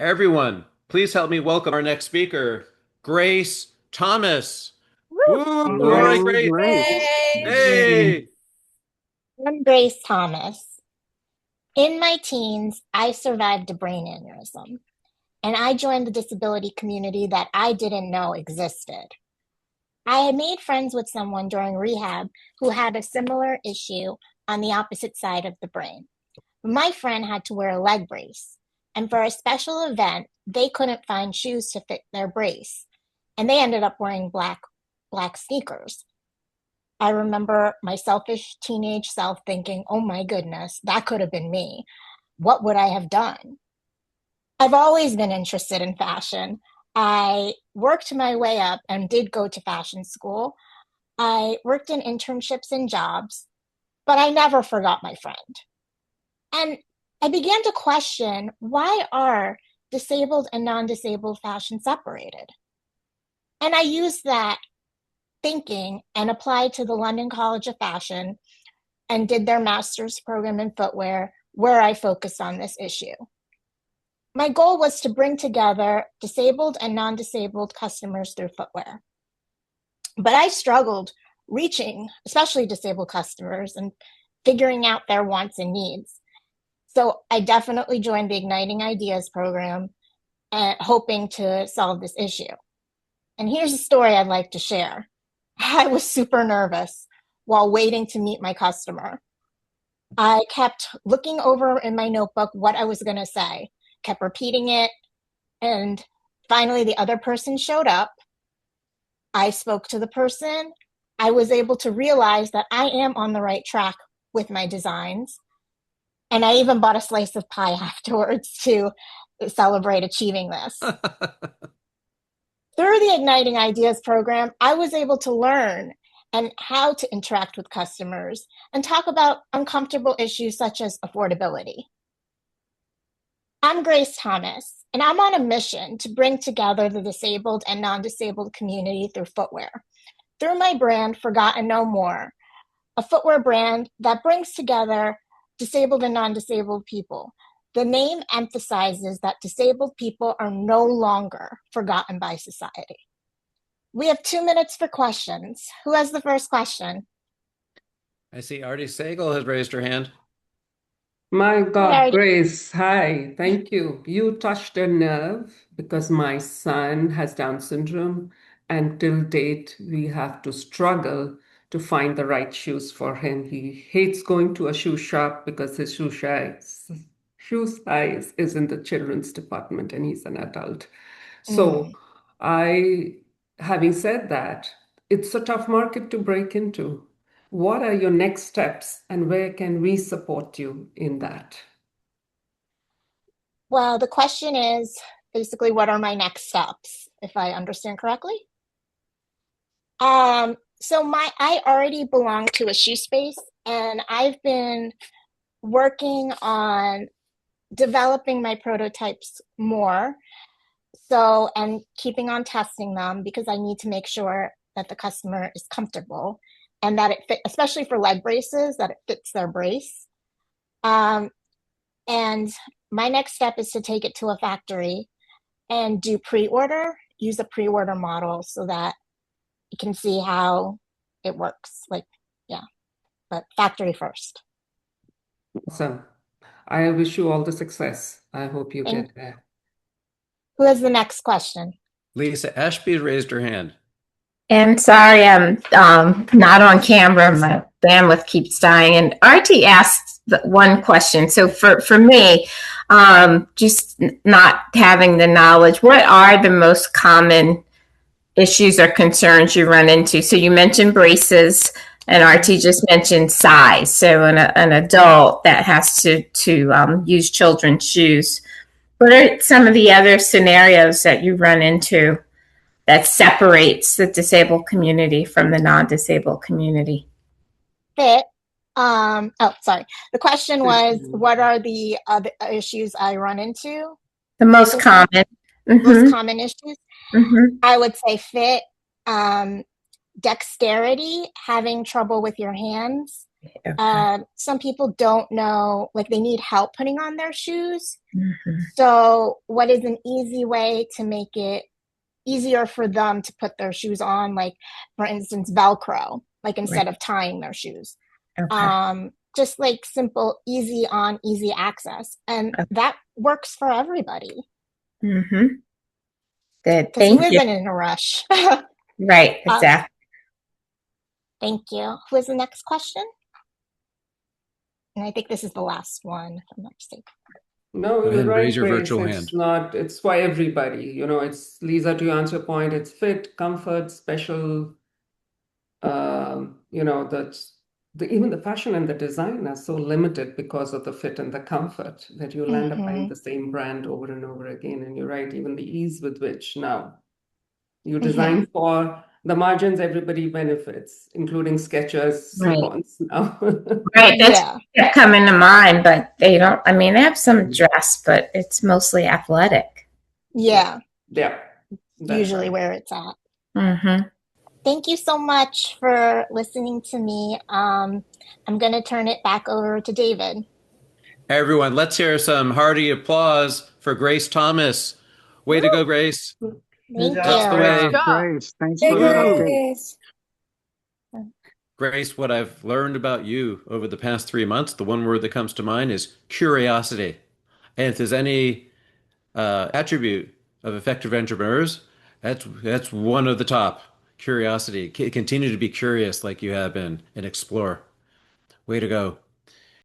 Everyone, please help me welcome our next speaker, Grace Thomas. Woo! Woo! All right, Hello, great. Grace. Yay! Hey. I'm Grace Thomas. In my teens, I survived a brain aneurysm, and I joined the disability community that I didn't know existed. I had made friends with someone during rehab who had a similar issue on the opposite side of the brain. My friend had to wear a leg brace, and for a special event, they couldn't find shoes to fit their brace, and they ended up wearing black sneakers. I remember my selfish teenage self thinking, oh my goodness, that could have been me. What would I have done? I've always been interested in fashion. I worked my way up and did go to fashion school. I worked in internships and jobs, but I never forgot my friend. And I began to question, why are disabled and non-disabled fashion separated? And I used that thinking and applied to the London College of Fashion and did their master's program in footwear, where I focused on this issue. My goal was to bring together disabled and non-disabled customers through footwear. But I struggled reaching, especially disabled customers, and figuring out their wants and needs. So I definitely joined the Igniting Ideas program, hoping to solve this issue. And here's a story I'd like to share. I was super nervous while waiting to meet my customer. I kept looking over in my notebook what I was going to say, kept repeating it, and finally the other person showed up. I spoke to the person. I was able to realize that I am on the right track with my designs. And I even bought a slice of pie afterwards to celebrate achieving this. Through the Igniting Ideas program, I was able to learn and how to interact with customers and talk about uncomfortable issues such as affordability. I'm Grace Thomas, and I'm on a mission to bring together the disabled and non-disabled community through footwear. Through my brand, Forgotten No More, a footwear brand that brings together disabled and non-disabled people. The name emphasizes that disabled people are no longer forgotten by society. We have 2 minutes for questions. Who has the first question? I see Artie Sagal has raised her hand. My God, Alrighty. Grace, hi, thank you. You touched a nerve because my son has Down syndrome, and till date, we have to struggle to find the right shoes for him. He hates going to a shoe shop because his shoe size is in the children's department and he's an adult. So Mm. I, having said that, it's a tough market to break into. What are your next steps and where can we support you in that? Well, the question is basically, what are my next steps, if I understand correctly? I already belong to a shoe space, and I've been working on developing my prototypes more. So, and keeping on testing them because I need to make sure that the customer is comfortable and that it fit, especially for leg braces, that it fits their brace. Um, and my next step is to take it to a factory and do pre-order, use a pre-order model so that you can see how it works. Like, yeah, but factory first. Awesome. I wish you all the success. I hope you Thank get there. Who has the next question? Lisa Ashby raised her hand. And sorry, I'm not on camera. My bandwidth keeps dying. And RT asked one question. So for me, just not having the knowledge, what are the most common issues or concerns you run into? So you mentioned braces, and RT just mentioned size. So an adult that has to use children's shoes. What are some of the other scenarios that you run into that separates the disabled community from the non-disabled community? Fit. Oh, sorry. The question was, what are the other issues I run into? The most common. Most common issues? Mm-hmm. I would say fit, dexterity, having trouble with your hands, Okay. Some people don't know, like they need help putting on their shoes. Mhm. So, what is an easy way to make it easier for them to put their shoes on? Like, for instance, Velcro, like Right. instead of tying their shoes. Okay. Just like simple, easy on, easy access. And Okay. that works for everybody Mm-hmm. Good. because who Thank you. isn't in a rush? Right. um, Exactly. thank you. Who is the next question? And I think this is the last one, if I'm not mistaken. No, Go ahead you're and raise right, your Grace. virtual It's hand. not, it's for everybody. It's Lisa, to answer your point, it's fit, comfort, special, that's even the fashion and the design are so limited because of the fit and the comfort that you'll end up buying Mm-hmm. the same brand over and over again. And you're right, even the ease with which now you Mm-hmm. design for the margins, everybody benefits, including Skechers Right. slip-ons now. Right. That's Yeah. that coming to mind, but they don't. I mean, they have some dress, but it's mostly athletic. Yeah. Yeah, that's Usually right. where it's at. Mm-hmm. Thank you so much for listening to me. I'm going to turn it back over to David. Everyone, let's hear some hearty applause for Grace Thomas. Way to go, Grace. Good Thank That's job, the you. Grace. way. Grace, thanks for the Woo! update. Grace, what I've learned about you over the past 3 months, the one word that comes to mind is curiosity. And if there's any attribute of effective entrepreneurs, that's one of the top. Curiosity. Continue to be curious like you have been and explore. Way to go.